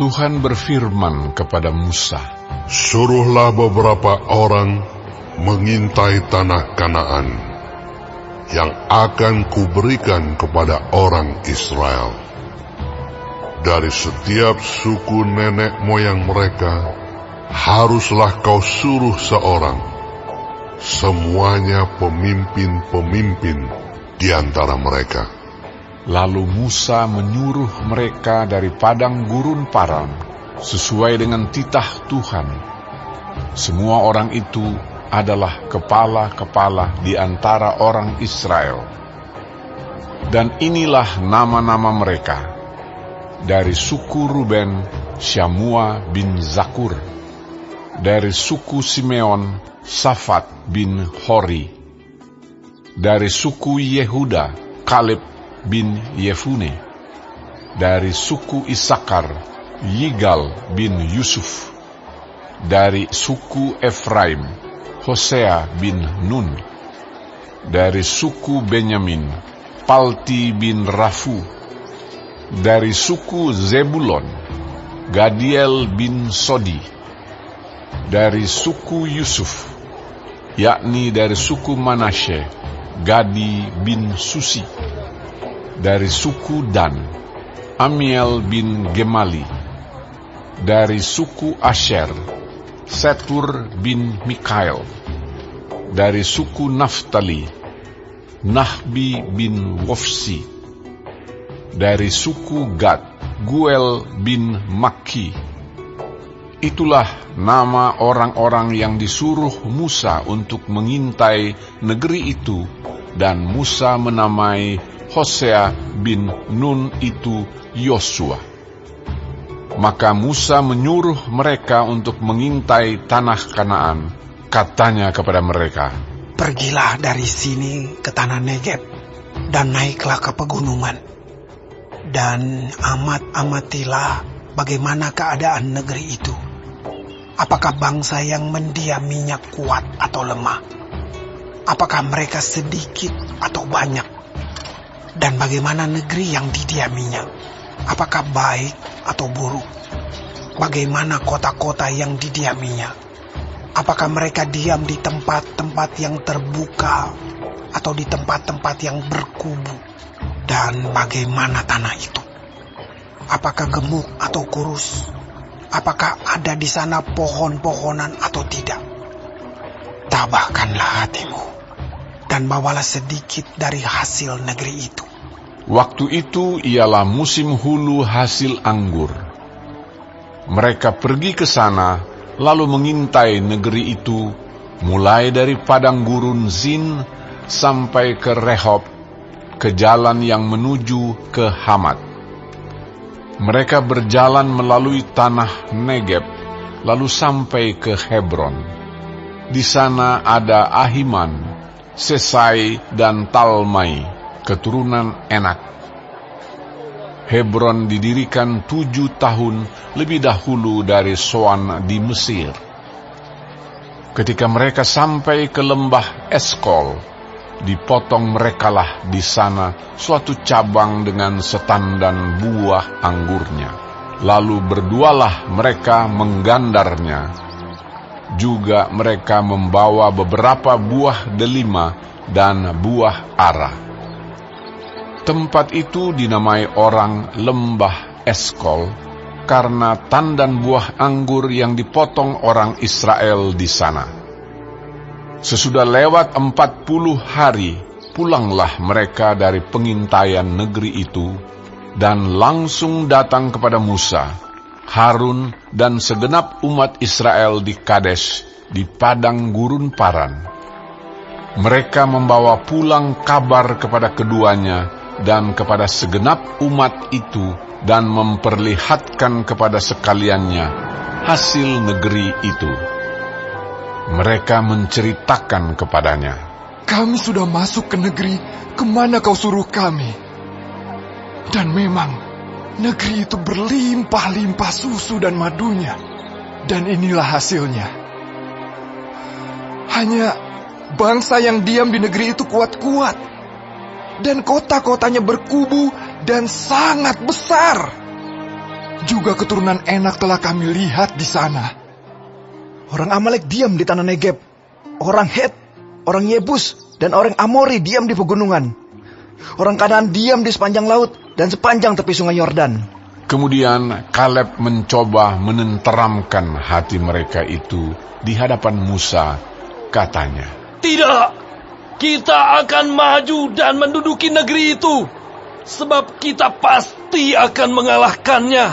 Tuhan berfirman kepada Musa, "Suruhlah beberapa orang mengintai tanah Kanaan yang akan kuberikan kepada orang Israel. Dari setiap suku nenek moyang mereka, haruslah kau suruh seorang, semuanya pemimpin-pemimpin di antara mereka." Lalu Musa menyuruh mereka dari padang gurun Paran, sesuai dengan titah Tuhan. Semua orang itu adalah kepala-kepala di antara orang Israel. Dan inilah nama-nama mereka. Dari suku Ruben, Syamua bin Zakur. Dari suku Simeon, Safat bin Hori. Dari suku Yehuda, Kaleb bin Yefune. Dari suku Isakar, Yigal bin Yusuf. Dari suku Efraim, Hosea bin Nun. Dari suku Benyamin, Palti bin Rafu. Dari suku Zebulon, Gadiel bin Sodi. Dari suku Yusuf, yakni dari suku Manasye, Gadi bin Susi. Dari suku Dan, Amiel bin Gemali. Dari suku Asher, Setur bin Mikael. Dari suku Naftali, Nahbi bin Wofsi. Dari suku Gad, Guel bin Makki. Itulah nama orang-orang yang disuruh Musa untuk mengintai negeri itu, dan Musa menamai Hosea bin Nun itu Yosua. Maka Musa menyuruh mereka untuk mengintai tanah Kanaan. Katanya kepada mereka, "Pergilah dari sini ke tanah Negeb, dan naiklah ke pegunungan, dan amatilah bagaimana keadaan negeri itu. Apakah bangsa yang mendiaminya kuat atau lemah? Apakah mereka sedikit atau banyak? Dan bagaimana negeri yang didiaminya? Apakah baik atau buruk? Bagaimana kota-kota yang didiaminya? Apakah mereka diam di tempat-tempat yang terbuka atau di tempat-tempat yang berkubu? Dan bagaimana tanah itu? Apakah gemuk atau kurus? Apakah ada di sana pohon-pohonan atau tidak? Tabahkanlah hatimu dan bawalah sedikit dari hasil negeri itu." Waktu itu ialah musim hulu hasil anggur. Mereka pergi ke sana, lalu mengintai negeri itu, mulai dari padang gurun Zin sampai ke Rehob, ke jalan yang menuju ke Hamat. Mereka berjalan melalui tanah Negeb, lalu sampai ke Hebron. Di sana ada Ahiman, Sesai dan Talmai, keturunan Enak. Hebron didirikan 7 tahun lebih dahulu dari Soan di Mesir. Ketika mereka sampai ke lembah Eskol, dipotong merekalah di sana suatu cabang dengan setandan buah anggurnya. Lalu berdualah mereka menggandarnya. Juga mereka membawa beberapa buah delima dan buah ara. Tempat itu dinamai orang Lembah Eskol karena tandan buah anggur yang dipotong orang Israel di sana. Sesudah lewat 40 hari, pulanglah mereka dari pengintaian negeri itu, dan langsung datang kepada Musa, Harun, dan segenap umat Israel di Kades, di padang gurun Paran. Mereka membawa pulang kabar kepada keduanya dan kepada segenap umat itu, dan memperlihatkan kepada sekaliannya hasil negeri itu. Mereka menceritakan kepadanya, "Kami sudah masuk ke negeri kemana kau suruh kami. Dan memang negeri itu berlimpah-limpah susu dan madunya. Dan inilah hasilnya. Hanya bangsa yang diam di negeri itu kuat-kuat. Dan kota-kotanya berkubu dan sangat besar. juga keturunan Enak telah kami lihat di sana. Orang Amalek diam di tanah Negeb. Orang Het, orang Yebus, dan orang Amori diam di pegunungan. Orang Kanaan diam di sepanjang laut dan sepanjang tepi sungai Yordan. Kemudian Kaleb mencoba menenteramkan hati mereka itu di hadapan Musa. Katanya, "Tidak, kita akan maju dan menduduki negeri itu, sebab kita pasti akan mengalahkannya."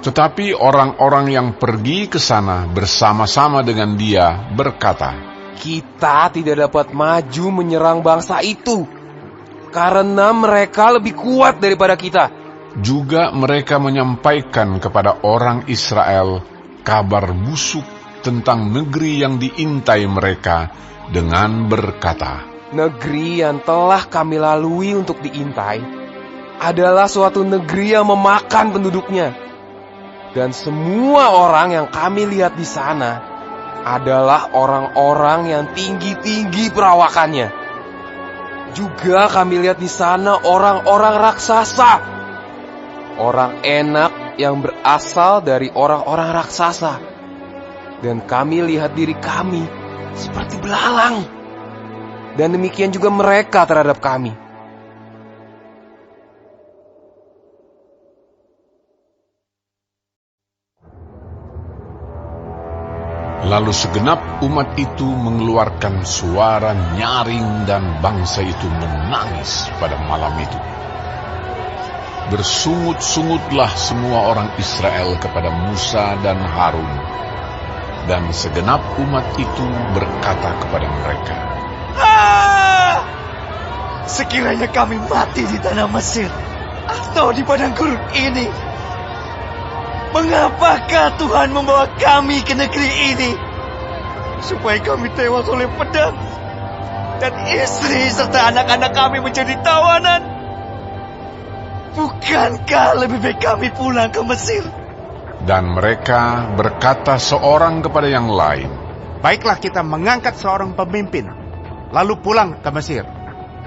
tetapi orang-orang yang pergi ke sana bersama-sama dengan dia berkata, Kita tidak dapat maju menyerang bangsa itu, karena mereka lebih kuat daripada kita. Juga mereka menyampaikan kepada orang Israel kabar busuk tentang negeri yang diintai mereka dengan berkata, Negeri yang telah kami lalui untuk diintai adalah suatu negeri yang memakan penduduknya. Dan semua orang yang kami lihat di sana adalah orang-orang yang tinggi-tinggi perawakannya. Juga kami lihat di sana orang-orang raksasa, orang Enak yang berasal dari orang-orang raksasa. Dan kami lihat diri kami seperti belalang. Dan demikian juga mereka terhadap kami. Lalu segenap umat itu mengeluarkan suara nyaring dan bangsa itu menangis pada malam itu. Bersungut-sungutlah semua orang Israel kepada Musa dan Harun. Dan segenap umat itu berkata kepada mereka, Sekiranya kami mati di tanah Mesir atau di padang gurun ini, mengapakah Tuhan membawa kami ke negeri ini? Supaya kami tewas oleh pedang dan istri serta anak-anak kami menjadi tawanan. Bukankah lebih baik kami pulang ke Mesir? dan mereka berkata seorang kepada yang lain, Baiklah kita mengangkat seorang pemimpin, lalu pulang ke Mesir.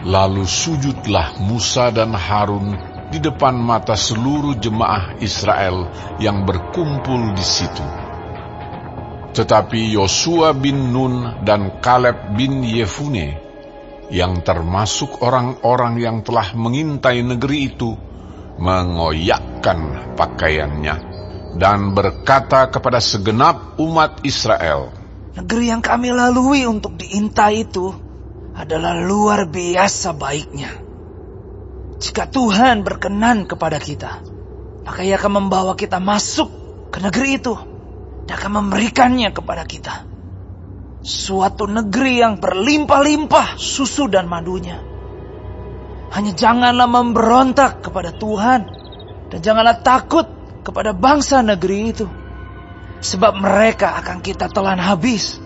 Lalu sujudlah Musa dan Harun di depan mata seluruh jemaah Israel yang berkumpul di situ. Tetapi Yosua bin Nun dan Kaleb bin Yefune, yang termasuk orang-orang yang telah mengintai negeri itu, mengoyakkan pakaiannya dan berkata kepada segenap umat Israel, Negeri yang kami lalui untuk diintai itu adalah luar biasa baiknya. Jika Tuhan berkenan kepada kita, maka Ia akan membawa kita masuk ke negeri itu dan akan memberikannya kepada kita. Suatu negeri yang berlimpah-limpah susu dan madunya. Hanya janganlah memberontak kepada Tuhan dan janganlah takut kepada bangsa negeri itu, sebab mereka akan kita telan habis.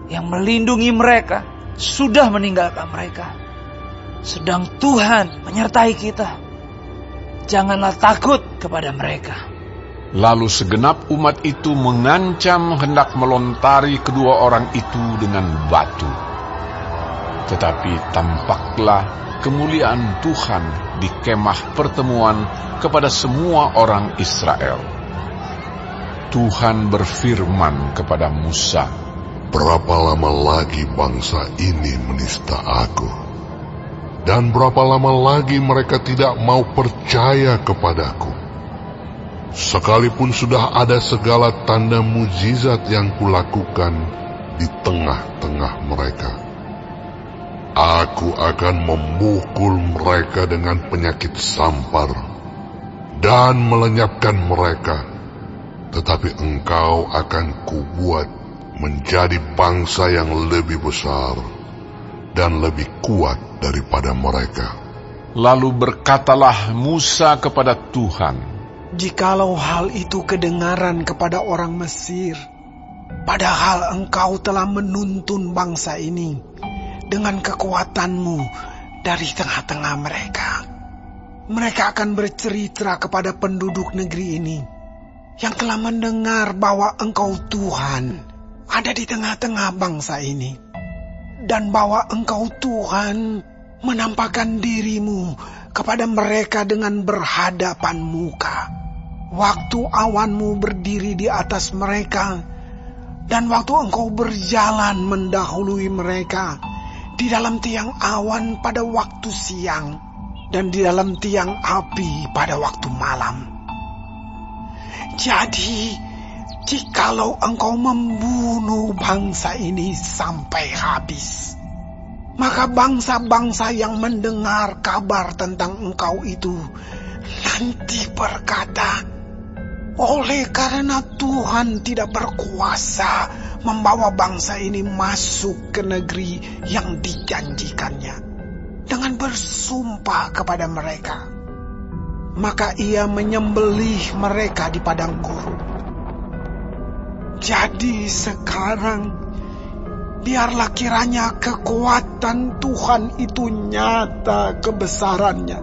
Yang melindungi mereka sudah meninggalkan mereka, sedang Tuhan menyertai kita. Janganlah takut kepada mereka. Lalu segenap umat itu mengancam hendak melontari kedua orang itu dengan batu. Tetapi tampaklah kemuliaan Tuhan di kemah pertemuan kepada semua orang Israel. Tuhan berfirman kepada Musa, Berapa lama lagi bangsa ini menista aku? Dan berapa lama lagi mereka tidak mau percaya kepadaku? Sekalipun sudah ada segala tanda mujizat yang kulakukan di tengah-tengah mereka, aku akan memukul mereka dengan penyakit sampar dan melenyapkan mereka. Tetapi engkau akan kubuat menjadi bangsa yang lebih besar dan lebih kuat daripada mereka. Lalu berkatalah Musa kepada Tuhan, Jikalau hal itu kedengaran kepada orang Mesir, padahal engkau telah menuntun bangsa ini dengan kekuatanmu dari tengah-tengah mereka, mereka akan bercerita kepada penduduk negeri ini yang telah mendengar bahwa engkau Tuhan ada di tengah-tengah bangsa ini, dan bahwa engkau Tuhan menampakkan dirimu kepada mereka dengan berhadapan muka. waktu awanmu berdiri di atas mereka, dan waktu engkau berjalan mendahului mereka di dalam tiang awan pada waktu siang, dan di dalam tiang api pada waktu malam. Jadi, jikalau engkau membunuh bangsa ini sampai habis, maka bangsa-bangsa yang mendengar kabar tentang engkau itu nanti berkata, oleh karena Tuhan tidak berkuasa membawa bangsa ini masuk ke negeri yang dijanjikannya dengan bersumpah kepada mereka, maka ia menyembelih mereka di padang gurun. Jadi sekarang, biarlah kiranya kekuatan Tuhan itu nyata kebesarannya,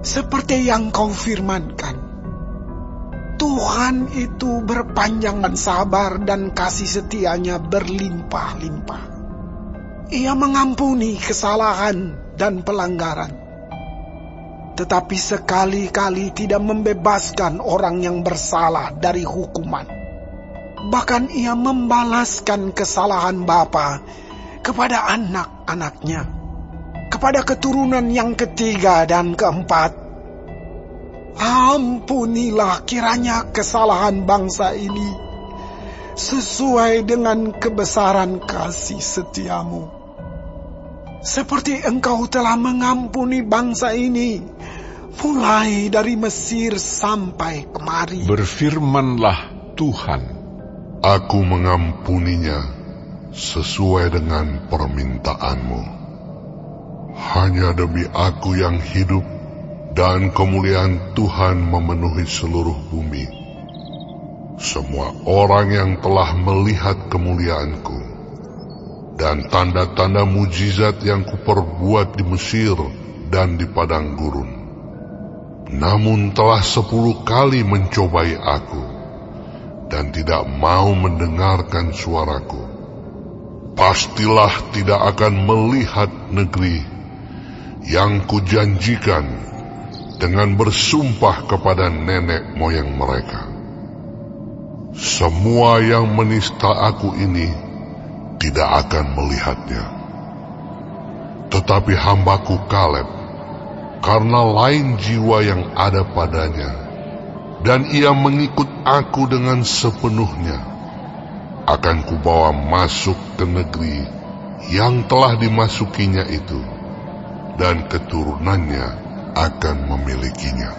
seperti yang kau firmankan. Tuhan itu berpanjangan sabar dan kasih setianya berlimpah-limpah. Ia mengampuni kesalahan dan pelanggaran, tetapi sekali-kali tidak membebaskan orang yang bersalah dari hukuman. Bahkan ia membalaskan kesalahan bapa kepada anak-anaknya, kepada keturunan yang ketiga dan keempat. Ampunilah kiranya kesalahan bangsa ini sesuai dengan kebesaran kasih setiamu, seperti engkau telah mengampuni bangsa ini mulai dari Mesir sampai kemari. Berfirmanlah Tuhan, Aku mengampuninya sesuai dengan permintaanmu. Hanya demi aku yang hidup dan kemuliaan Tuhan memenuhi seluruh bumi. Semua orang yang telah melihat kemuliaanku dan tanda-tanda mujizat yang kuperbuat di Mesir dan di padang gurun, namun telah 10 kali mencobai aku dan tidak mau mendengarkan suaraku, pastilah tidak akan melihat negeri yang kujanjikan dengan bersumpah kepada nenek moyang mereka. Semua yang menista aku ini tidak akan melihatnya. Tetapi hambaku Kaleb, karena lain jiwa yang ada padanya, dan ia mengikut aku dengan sepenuhnya, akan kubawa masuk ke negeri yang telah dimasukinya itu, dan keturunannya akan memilikinya.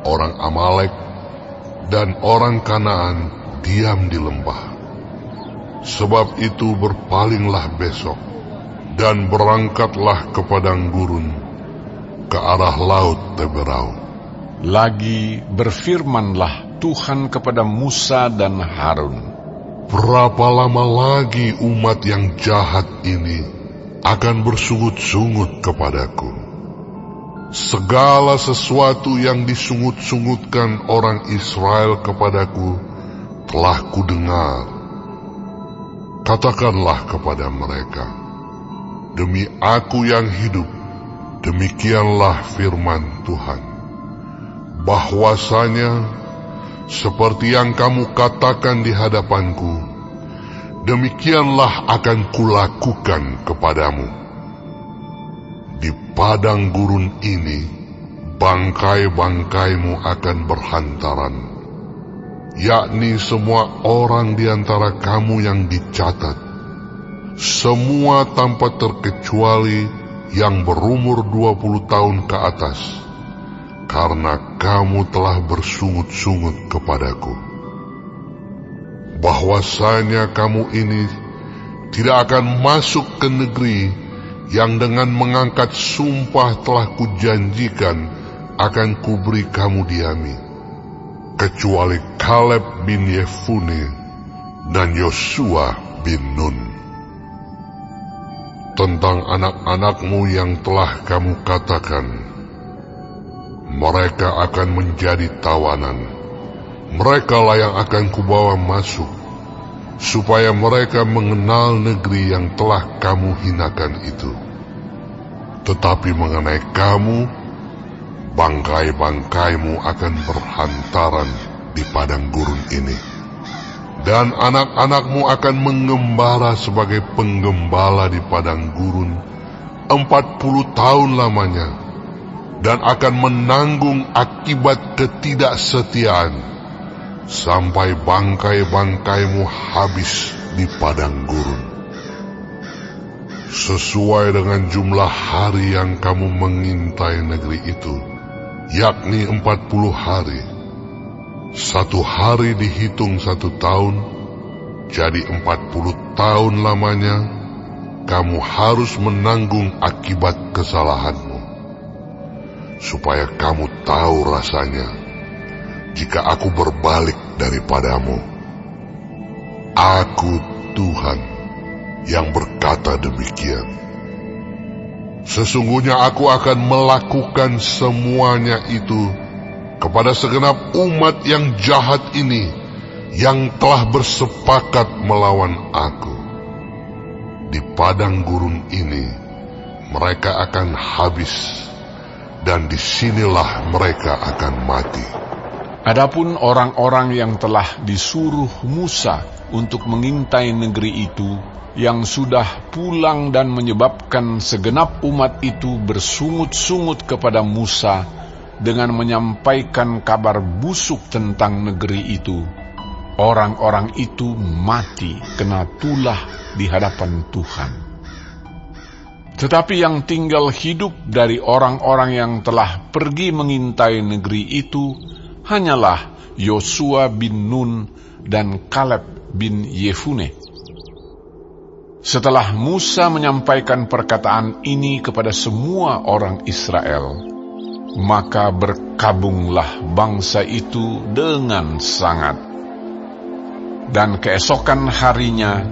Orang Amalek dan orang Kanaan diam di lembah. Sebab itu berpalinglah besok dan berangkatlah ke padang gurun, ke arah laut Teberau. lagi berfirmanlah Tuhan kepada Musa dan Harun, Berapa lama lagi umat yang jahat ini akan bersungut-sungut kepadaku? Segala sesuatu yang disungut-sungutkan orang Israel kepadaku telah kudengar. Katakanlah kepada mereka, demi aku yang hidup, demikianlah firman Tuhan, bahwasanya seperti yang kamu katakan di hadapanku, demikianlah akan kulakukan kepadamu. Di padang gurun ini, bangkai-bangkaimu akan berhantaran, yakni semua orang di antara kamu yang dicatat, semua tanpa terkecuali yang berumur 20 tahun ke atas, karena kamu telah bersungut-sungut kepadaku. Bahwasanya kamu ini tidak akan masuk ke negeri yang dengan mengangkat sumpah telah kujanjikan akan kuberi kamu diami, kecuali Kaleb bin Yefune dan Yosua bin Nun. Tentang anak-anakmu yang telah kamu katakan, mereka akan menjadi tawanan, merekalah yang akan kubawa masuk, supaya mereka mengenal negeri yang telah kamu hinakan itu. Tetapi mengenai kamu, bangkai-bangkaimu akan berhantaran di padang gurun ini, dan anak-anakmu akan mengembara sebagai penggembala di padang gurun 40 tahun lamanya, dan akan menanggung akibat ketidaksetiaan sampai bangkai-bangkaimu habis di padang gurun. Sesuai dengan jumlah hari yang kamu mengintai negeri itu, yakni 40 hari. 1 hari dihitung 1 tahun, jadi 40 tahun lamanya kamu harus menanggung akibat kesalahanmu, supaya kamu tahu rasanya jika aku berbalik daripadamu. Aku Tuhan yang berkata demikian. Sesungguhnya aku akan melakukan semuanya itu kepada segenap umat yang jahat ini, yang telah bersepakat melawan aku. Di padang gurun ini mereka akan habis, dan disinilah mereka akan mati. Adapun orang-orang yang telah disuruh Musa untuk mengintai negeri itu, yang sudah pulang dan menyebabkan segenap umat itu bersungut-sungut kepada Musa dengan menyampaikan kabar busuk tentang negeri itu, orang-orang itu mati kena tulah di hadapan Tuhan. Tetapi yang tinggal hidup dari orang-orang yang telah pergi mengintai negeri itu hanyalah Yosua bin Nun dan Kaleb bin Yefune. Setelah Musa menyampaikan perkataan ini kepada semua orang Israel, maka berkabunglah bangsa itu dengan sangat. Dan keesokan harinya,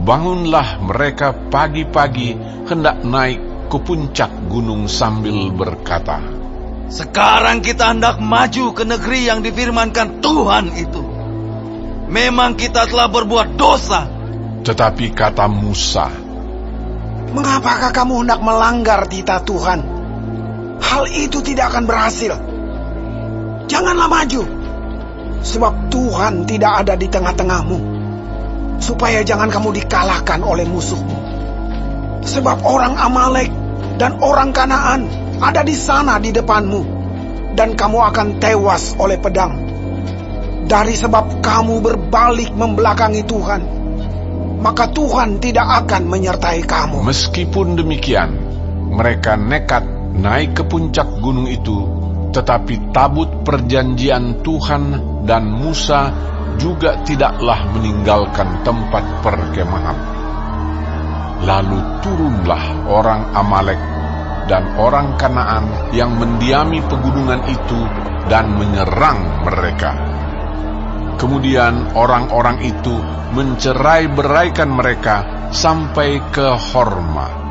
bangunlah mereka pagi-pagi hendak naik ke puncak gunung sambil berkata, Sekarang kita hendak maju ke negeri yang difirmankan Tuhan itu. Memang kita telah berbuat dosa. Tetapi kata Musa, Mengapakah kamu hendak melanggar titah Tuhan? Hal itu tidak akan berhasil. Janganlah maju, sebab Tuhan tidak ada di tengah-tengahmu, supaya jangan kamu dikalahkan oleh musuhmu. Sebab orang Amalek dan orang Kanaan ada di sana di depanmu, dan kamu akan tewas oleh pedang. Dari sebab kamu berbalik membelakangi Tuhan, maka Tuhan tidak akan menyertai kamu. Meskipun demikian, mereka nekat naik ke puncak gunung itu, tetapi tabut perjanjian Tuhan dan Musa juga tidaklah meninggalkan tempat perkemahan. Lalu turunlah orang Amalek dan orang Kanaan yang mendiami pegunungan itu dan menyerang mereka. Kemudian orang-orang itu mencerai-beraikan mereka sampai ke Horma.